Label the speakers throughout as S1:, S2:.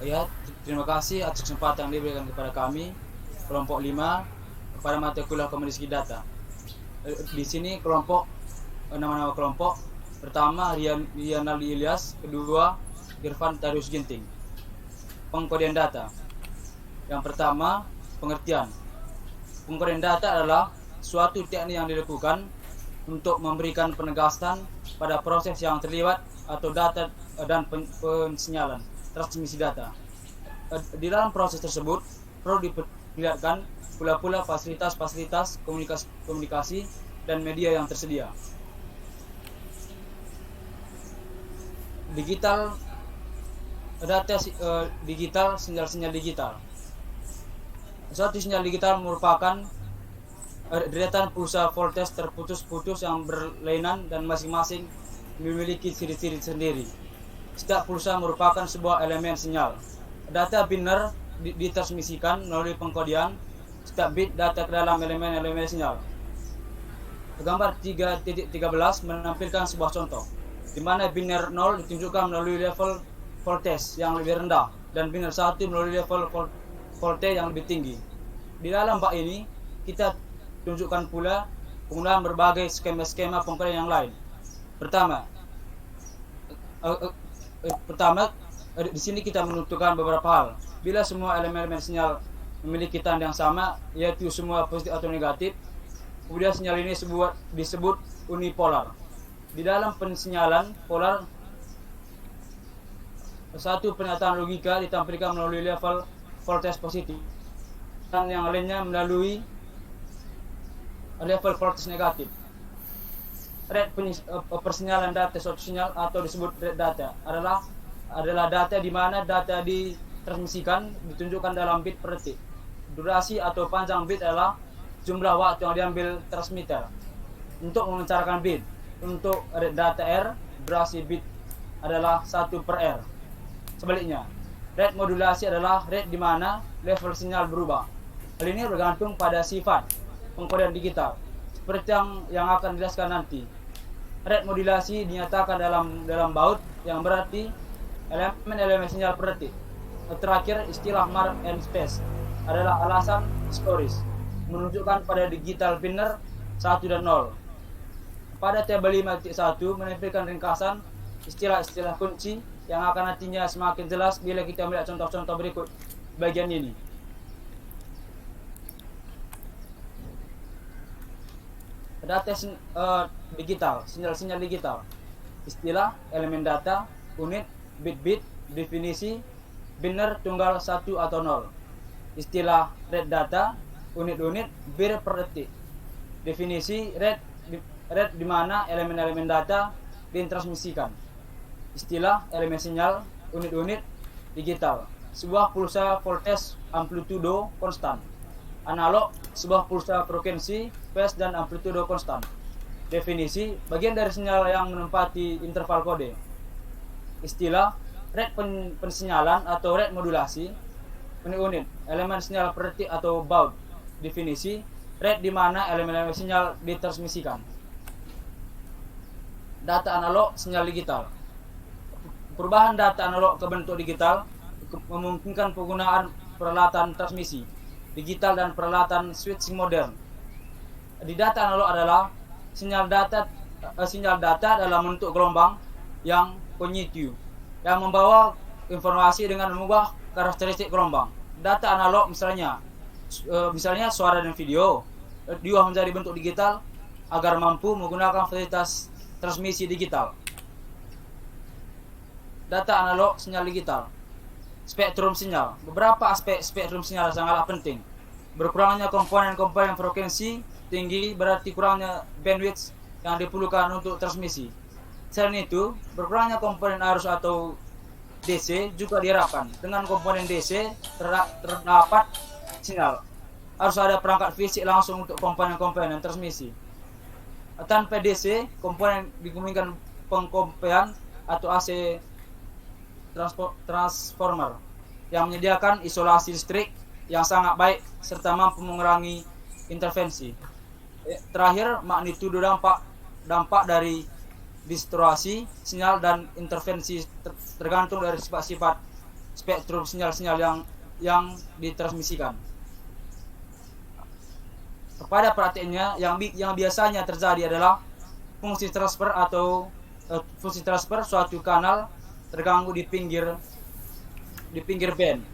S1: Ya, terima kasih atas kesempatan yang diberikan kepada kami, kelompok 5, pada mata kuliah komunikasi data. Di sini nama-nama kelompok. Pertama, Rianaldi Ilyas. Kedua, Irfan Tarius Ginting. Pengkodian data. Yang pertama, pengertian. Pengkodian data adalah suatu teknik yang dilakukan untuk memberikan penegasan pada proses yang terlibat atau data dan pensinyalan transmisi data. Di dalam proses tersebut perlu diperlihatkan pula fasilitas komunikasi dan media yang tersedia. Digital data digital, sinyal digital. Suatu sinyal digital merupakan deretan pulsa voltage terputus-putus yang berlainan dan masing-masing memiliki ciri-ciri sendiri. Setiap pulsa merupakan sebuah elemen sinyal. Data biner ditransmisikan melalui pengkodian setiap bit data ke dalam elemen-elemen sinyal. Gambar 3.13 menampilkan sebuah contoh, di mana biner 0 ditunjukkan melalui level voltage yang lebih rendah dan biner 1 melalui level voltage yang lebih tinggi. Di dalam bak ini kita tunjukkan pula penggunaan berbagai skema pengkodian yang lain. Pertama, di sini kita menentukan beberapa hal. Bila semua elemen-elemen sinyal memiliki tanda yang sama, yaitu semua positif atau negatif, kemudian sinyal ini disebut unipolar. Di dalam pensinyalan polar, satu pernyataan logika ditampilkan melalui level voltage positif dan yang lainnya melalui level voltage negatif. Rate persinyalan data suatu sinyal atau disebut rate data adalah data di mana data ditransmisikan ditunjukkan dalam bit per detik. Durasi atau panjang bit adalah jumlah waktu yang diambil transmitter untuk memancarkan bit. Untuk rate data R, durasi bit adalah 1 per R. Sebaliknya, rate modulasi adalah rate di mana level sinyal berubah. Hal ini bergantung pada sifat pengkodian digital, seperti yang akan dijelaskan nanti. Rate modulasi dinyatakan dalam baud yang berarti elemen-elemen sinyal per detik. Terakhir, istilah mark and space adalah alasan historis, menunjukkan pada digital biner 1 dan 0. Pada tabel 5.1 menampilkan ringkasan istilah-istilah kunci yang akan nantinya semakin jelas bila kita melihat contoh-contoh berikut bagian ini. Data digital, sinyal-sinyal digital. Istilah, elemen data, unit, bit-bit, definisi, biner tunggal 1 atau 0. Istilah rate data, unit-unit, bir per detik. Definisi rate di mana elemen-elemen data ditransmisikan. Istilah, elemen sinyal, unit-unit, digital. Sebuah pulsa voltage amplitudo konstan. Analog, sebuah pulsa frekuensi, phase dan amplitudo konstan. Definisi, bagian dari sinyal yang menempati interval kode. Istilah, rate pensinyalan atau rate modulasi. Unit-unit, elemen sinyal per detik atau baud. Definisi, rate di mana elemen-elemen sinyal ditransmisikan. Data analog, sinyal digital. Perubahan data analog ke bentuk digital memungkinkan penggunaan peralatan transmisi digital dan peralatan switching modern. Di data analog adalah sinyal data dalam bentuk gelombang yang kontinuo yang membawa informasi dengan mengubah karakteristik gelombang. Data analog misalnya suara dan video diubah menjadi bentuk digital agar mampu menggunakan fasilitas transmisi digital. Data analog, sinyal digital. Spektrum sinyal. Beberapa aspek spektrum sinyal sangatlah penting. Berkurangnya komponen-komponen frekuensi tinggi berarti kurangnya bandwidth yang diperlukan untuk transmisi. Selain itu, berkurangnya komponen arus atau DC juga diharapkan. Dengan komponen DC terdapat sinyal. Harus ada perangkat fisik langsung untuk komponen-komponen transmisi. Tanpa DC, komponen dikemungkinkan pengkompean atau AC transformer yang menyediakan isolasi listrik yang sangat baik serta mampu mengurangi intervensi. Terakhir, magnitudo dampak dari distorsi sinyal dan intervensi tergantung dari sifat-sifat spektrum sinyal-sinyal yang ditransmisikan. Pada praktiknya yang biasanya terjadi adalah fungsi transfer suatu kanal terganggu di pinggir band.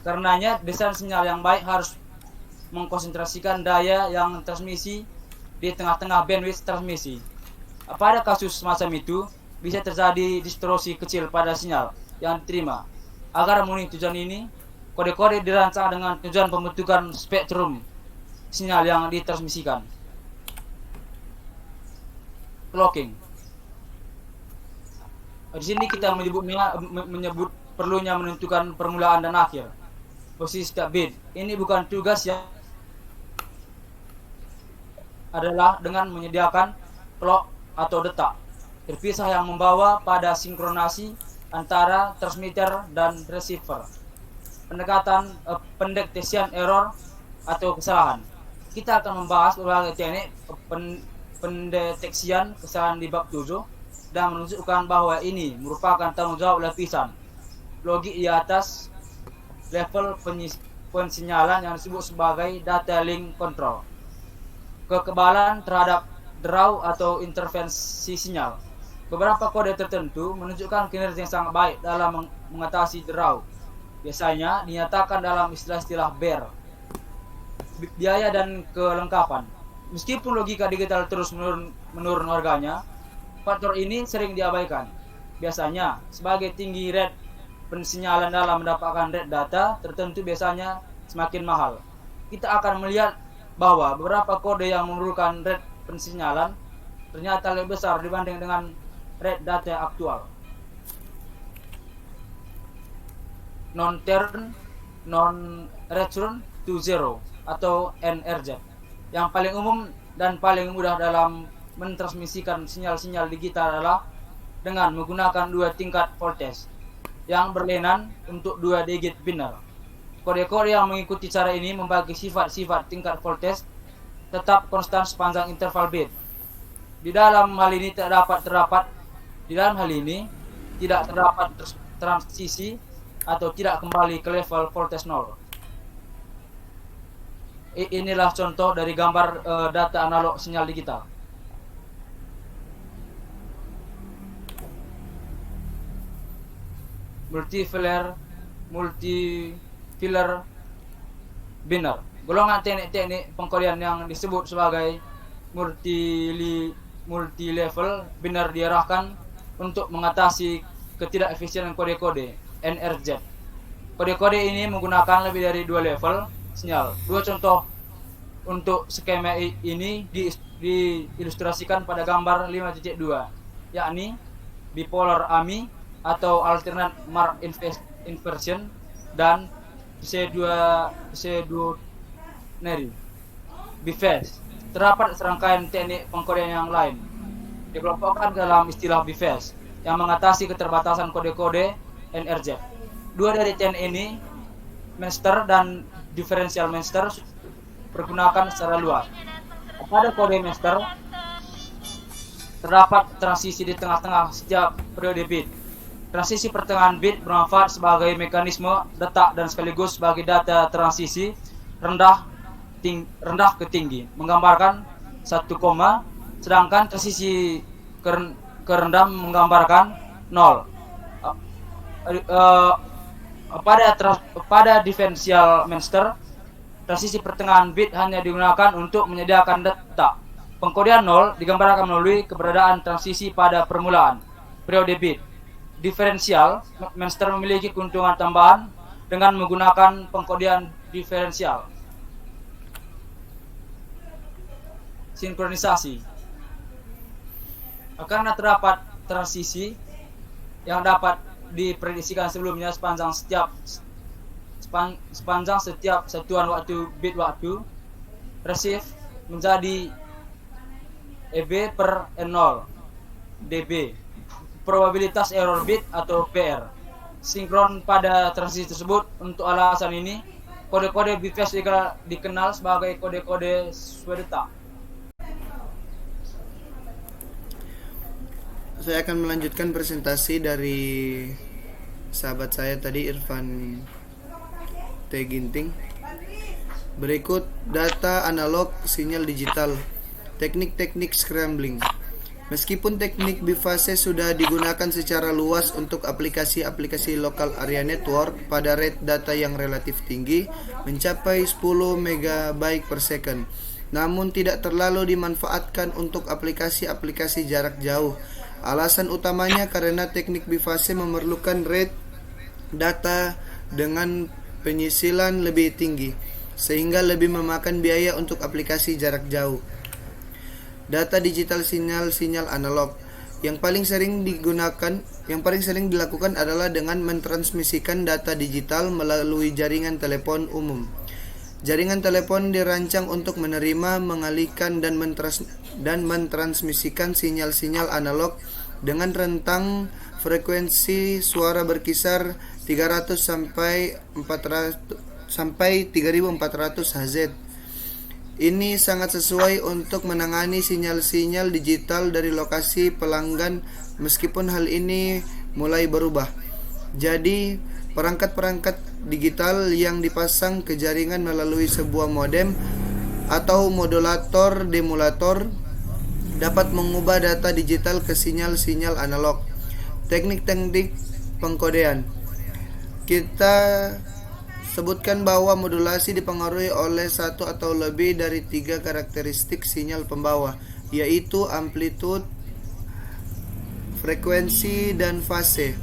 S1: Karenanya desain sinyal yang baik harus mengkonsentrasikan daya yang transmisi di tengah-tengah bandwidth transmisi. Pada kasus semacam itu bisa terjadi distorsi kecil pada sinyal yang diterima. Agar memenuhi tujuan ini, kode-kode dirancang dengan tujuan pembentukan spektrum sinyal yang ditransmisikan. Clocking. Di sini kita menyebut perlunya menentukan permulaan dan akhir posisi setiap bit. Ini bukan tugas yang adalah dengan menyediakan clock atau detak terpisah yang membawa pada sinkronasi antara transmitter dan receiver. Pendekatan pendeteksian error atau kesalahan. Kita akan membahas berbagai teknik pendeteksian kesalahan di bab 7 dan menunjukkan bahwa ini merupakan tanggung jawab lapisan logik di atas level pensinyalan yang disebut sebagai data link control. Kekebalan terhadap draw atau intervensi sinyal. Beberapa kode tertentu menunjukkan kinerja yang sangat baik dalam mengatasi draw. Biasanya dinyatakan dalam istilah-istilah BER. Biaya dan kelengkapan. Meskipun logika digital terus menurun harganya, faktor ini sering diabaikan. Biasanya, sebagai tinggi rate pensinyalan dalam mendapatkan rate data tertentu biasanya semakin mahal. Kita akan melihat bahwa beberapa kode yang memerlukan rate pensinyalan ternyata lebih besar dibanding dengan rate data aktual. Non-turn, non-return to zero atau NRZ yang paling umum dan paling mudah dalam mentransmisikan sinyal-sinyal digital adalah dengan menggunakan dua tingkat voltage yang berlainan untuk dua digit biner. Kode-kode yang mengikuti cara ini membagi sifat-sifat tingkat voltage tetap konstan sepanjang interval bit. Di dalam hal ini tidak terdapat transisi atau tidak kembali ke level voltage 0. Inilah contoh dari gambar data analog sinyal digital. Multifilar biner. Golongan teknik-teknik pengkodean yang disebut sebagai multi-level biner diarahkan untuk mengatasi ketidakefisienan kode-kode NRZ. Kode-kode ini menggunakan lebih dari dua level sinyal. Dua contoh untuk skema ini diilustrasikan pada gambar 5.2, yakni bipolar AMI atau alternate mark inversion dan pseudonary biphase. Terdapat serangkaian teknik pengkodean yang lain dikelompokkan dalam istilah biphase yang mengatasi keterbatasan kode-kode NRZ. Dua dari teknik ini, master dan differential master, pergunakan secara luas. Pada kode master terdapat transisi di tengah-tengah setiap periode bit. Transisi pertengahan bit bermanfaat sebagai mekanisme detak dan sekaligus sebagai data transisi rendah ke tinggi, menggambarkan 1, sedangkan transisi ke rendah menggambarkan 0. Pada differential master, transisi pertengahan bit hanya digunakan untuk menyediakan detak. Pengkodean 0 digambarkan melalui keberadaan transisi pada permulaan periode bit. Differential master memiliki keuntungan tambahan dengan menggunakan pengkodean diferensial. Sinkronisasi. Karena terdapat transisi yang dapat diprediksikan sebelumnya sepanjang setiap satuan waktu bit waktu, receive menjadi EB per N0 dB. Probabilitas error bit atau PR sinkron pada transisi tersebut. Untuk alasan ini, kode-kode biphase dikenal sebagai kode-kode sesuai detak.
S2: Saya akan melanjutkan presentasi dari sahabat saya tadi, Irfan T. Ginting. Berikut data analog sinyal digital. Teknik-teknik scrambling. Meskipun teknik bifase sudah digunakan secara luas untuk aplikasi-aplikasi local area network pada rate data yang relatif tinggi, mencapai 10 MB per second, namun tidak terlalu dimanfaatkan untuk aplikasi-aplikasi jarak jauh. Alasan utamanya karena teknik bifase memerlukan rate data dengan penyisilan lebih tinggi, sehingga lebih memakan biaya untuk aplikasi jarak jauh. Data digital sinyal-sinyal analog yang paling sering dilakukan adalah dengan mentransmisikan data digital melalui jaringan telepon umum. Jaringan telepon dirancang untuk menerima, mengalihkan dan mentransmisikan sinyal-sinyal analog dengan rentang frekuensi suara berkisar 300 sampai 3400 Hz. Ini sangat sesuai untuk menangani sinyal-sinyal digital dari lokasi pelanggan, meskipun hal ini mulai berubah. Jadi, perangkat-perangkat digital yang dipasang ke jaringan melalui sebuah modem atau modulator-demulator dapat mengubah data digital ke sinyal-sinyal analog. Teknik-teknik pengkodean. Kita sebutkan bahwa modulasi dipengaruhi oleh satu atau lebih dari 3 karakteristik sinyal pembawa, yaitu amplitude, frekuensi, dan fase.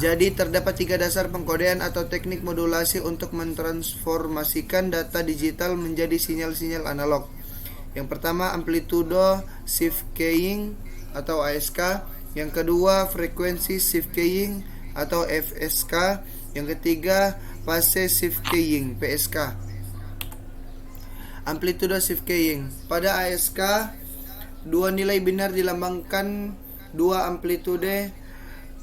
S2: Jadi terdapat 3 dasar pengkodean atau teknik modulasi untuk mentransformasikan data digital menjadi sinyal-sinyal analog. Yang pertama, amplitude shift keying atau ASK. Yang kedua, frekuensi shift keying atau FSK. Yang ketiga, phase shift keying PSK. Amplitude shift keying. Pada ASK, dua nilai binar dilambangkan dua amplitude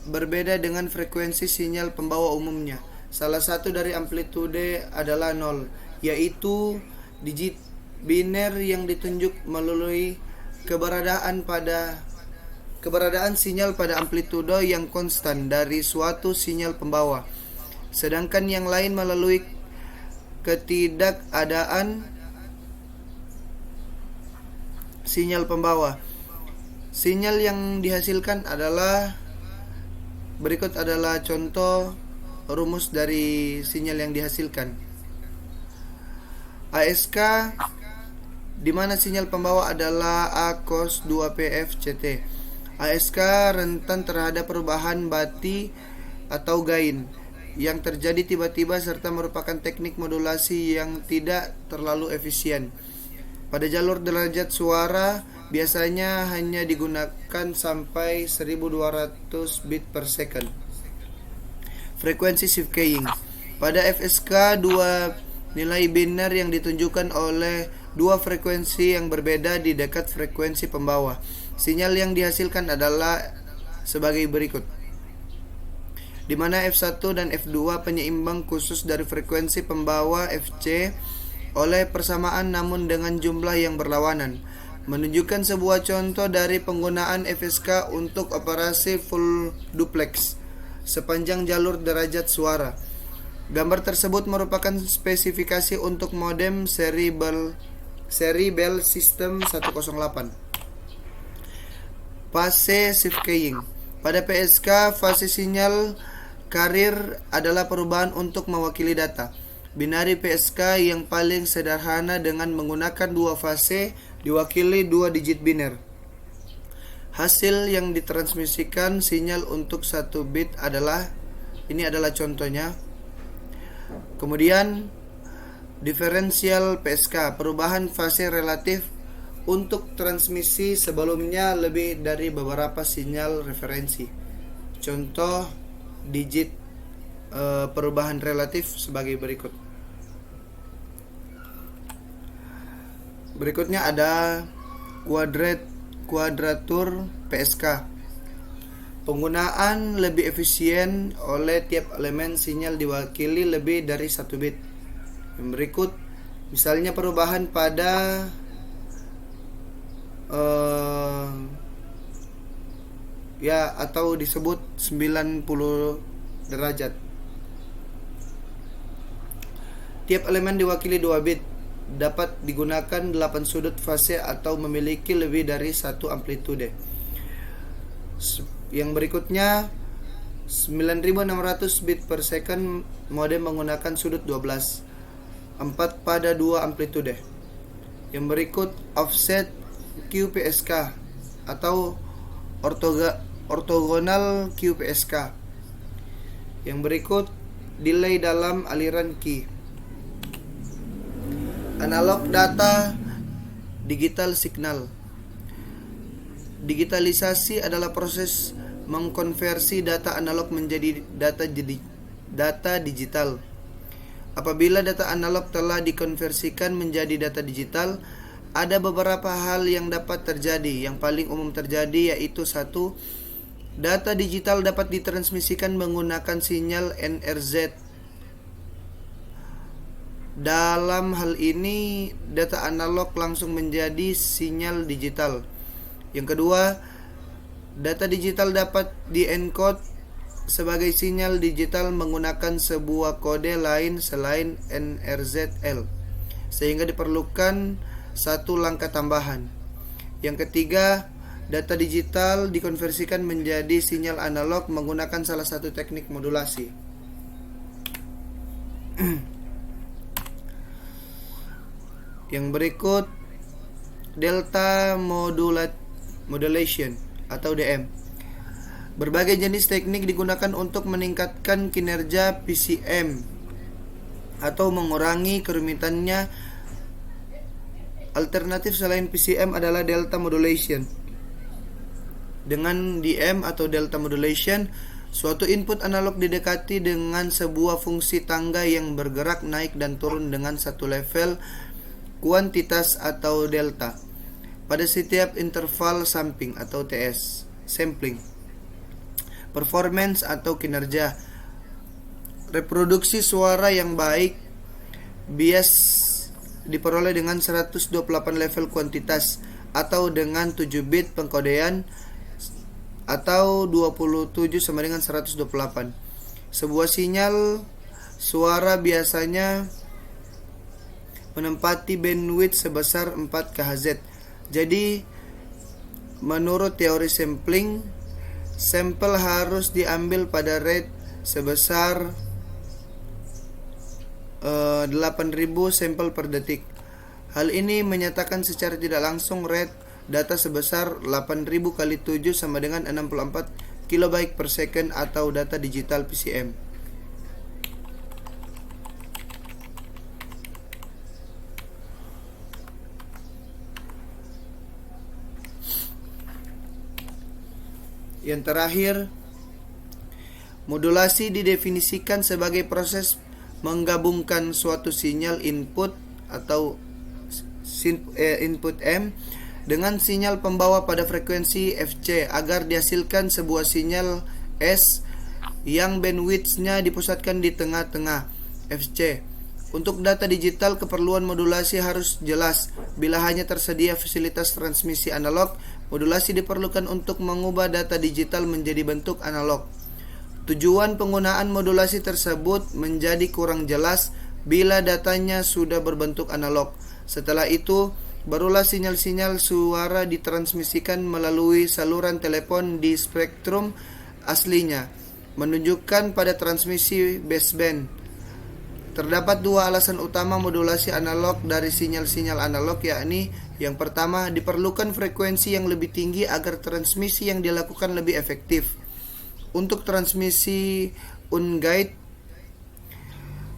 S2: berbeda dengan frekuensi sinyal pembawa umumnya. Salah satu dari amplitude adalah 0, yaitu digit biner yang ditunjuk melalui keberadaan sinyal pada amplitude yang konstan dari suatu sinyal pembawa. Sedangkan yang lain melalui ketidakadaan sinyal pembawa. Sinyal yang dihasilkan berikut adalah contoh rumus dari sinyal yang dihasilkan. ASK, di mana sinyal pembawa adalah A cos 2PF CT. ASK rentan terhadap perubahan bati atau gain yang terjadi tiba-tiba serta merupakan teknik modulasi yang tidak terlalu efisien. Pada jalur derajat suara biasanya hanya digunakan sampai 1200 bit per second. Frekuensi shift keying. Pada FSK, dua nilai binar yang ditunjukkan oleh dua frekuensi yang berbeda di dekat frekuensi pembawa. Sinyal yang dihasilkan adalah sebagai berikut, di mana F1 dan F2 penyeimbang khusus dari frekuensi pembawa FC oleh persamaan namun dengan jumlah yang berlawanan. Menunjukkan sebuah contoh dari penggunaan FSK untuk operasi full duplex sepanjang jalur derajat suara. Gambar tersebut merupakan spesifikasi untuk modem seri Bell System 108. Phase shift keying. Pada PSK, fase sinyal carrier adalah perubahan untuk mewakili data. Binari PSK yang paling sederhana dengan menggunakan dua fase diwakili dua digit biner. Hasil yang ditransmisikan sinyal untuk 1 bit adalah contohnya. Kemudian diferensial PSK, perubahan fase relatif untuk transmisi sebelumnya lebih dari beberapa sinyal referensi. Contoh digit perubahan relatif sebagai berikut. Berikutnya ada kuadratur PSK. Penggunaan lebih efisien oleh tiap elemen sinyal diwakili lebih dari 1 bit. Yang berikut misalnya perubahan pada atau disebut 90 derajat. Tiap elemen diwakili 2 bit, dapat digunakan 8 sudut fase atau memiliki lebih dari satu amplitude. Yang berikutnya 9600 bit per second, modem menggunakan sudut 12, 4 pada 2 amplitude. Yang berikut offset QPSK atau ortogonal QPSK. Yang berikut delay dalam aliran key. Analog data, digital signal. Digitalisasi adalah proses mengkonversi data analog menjadi data digital. Apabila data analog telah dikonversikan menjadi data digital, ada beberapa hal yang dapat terjadi. Yang paling umum terjadi yaitu 1. Data digital dapat ditransmisikan menggunakan sinyal NRZ. Dalam hal ini, data analog langsung menjadi sinyal digital. Yang kedua, data digital dapat diencode sebagai sinyal digital menggunakan sebuah kode lain selain NRZL, sehingga diperlukan satu langkah tambahan. Yang ketiga, data digital dikonversikan menjadi sinyal analog menggunakan salah satu teknik modulasi. Yang berikut delta modulation atau DM. Berbagai jenis teknik digunakan untuk meningkatkan kinerja PCM atau mengurangi kerumitannya. Alternatif selain PCM adalah delta modulation. Dengan DM atau delta modulation, suatu input analog didekati dengan sebuah fungsi tangga yang bergerak naik dan turun dengan satu level kuantitas atau delta pada setiap interval sampling atau TS. Sampling. Performance atau kinerja. Reproduksi suara yang baik bias diperoleh dengan 128 level kuantitas atau dengan 7 bit pengkodean atau 27 sama dengan 128. Sebuah sinyal suara biasanya menempati bandwidth sebesar 4 kHz. Jadi, menurut teori sampling, sampel harus diambil pada rate sebesar 8000 sampel per detik. Hal ini menyatakan secara tidak langsung rate data sebesar 8000 kali 7 sama dengan 64 kilobyte per second atau data digital PCM. Yang terakhir, modulasi didefinisikan sebagai proses menggabungkan suatu sinyal input atau input M dengan sinyal pembawa pada frekuensi Fc agar dihasilkan sebuah sinyal S yang bandwidth-nya dipusatkan di tengah-tengah Fc. Untuk data digital, keperluan modulasi harus jelas. Bila hanya tersedia fasilitas transmisi analog, modulasi diperlukan untuk mengubah data digital menjadi bentuk analog. Tujuan penggunaan modulasi tersebut menjadi kurang jelas bila datanya sudah berbentuk analog. Setelah itu, barulah sinyal-sinyal suara ditransmisikan melalui saluran telepon di spektrum aslinya, menunjukkan pada transmisi baseband. Terdapat dua alasan utama modulasi analog dari sinyal-sinyal analog, yakni yang pertama, diperlukan frekuensi yang lebih tinggi agar transmisi yang dilakukan lebih efektif. Untuk transmisi unguided,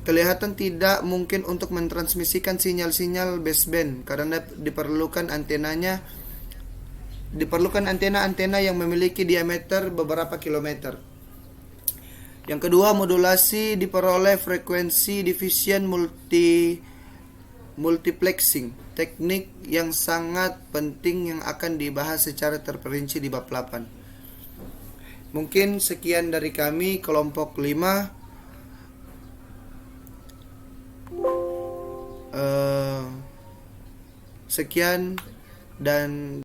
S2: kelihatan tidak mungkin untuk mentransmisikan sinyal-sinyal baseband karena diperlukan antena yang memiliki diameter beberapa kilometer. Yang kedua, modulasi diperoleh frekuensi division multiplexing, teknik yang sangat penting yang akan dibahas secara terperinci di bab 8. Mungkin sekian dari kami kelompok 5. Sekian dan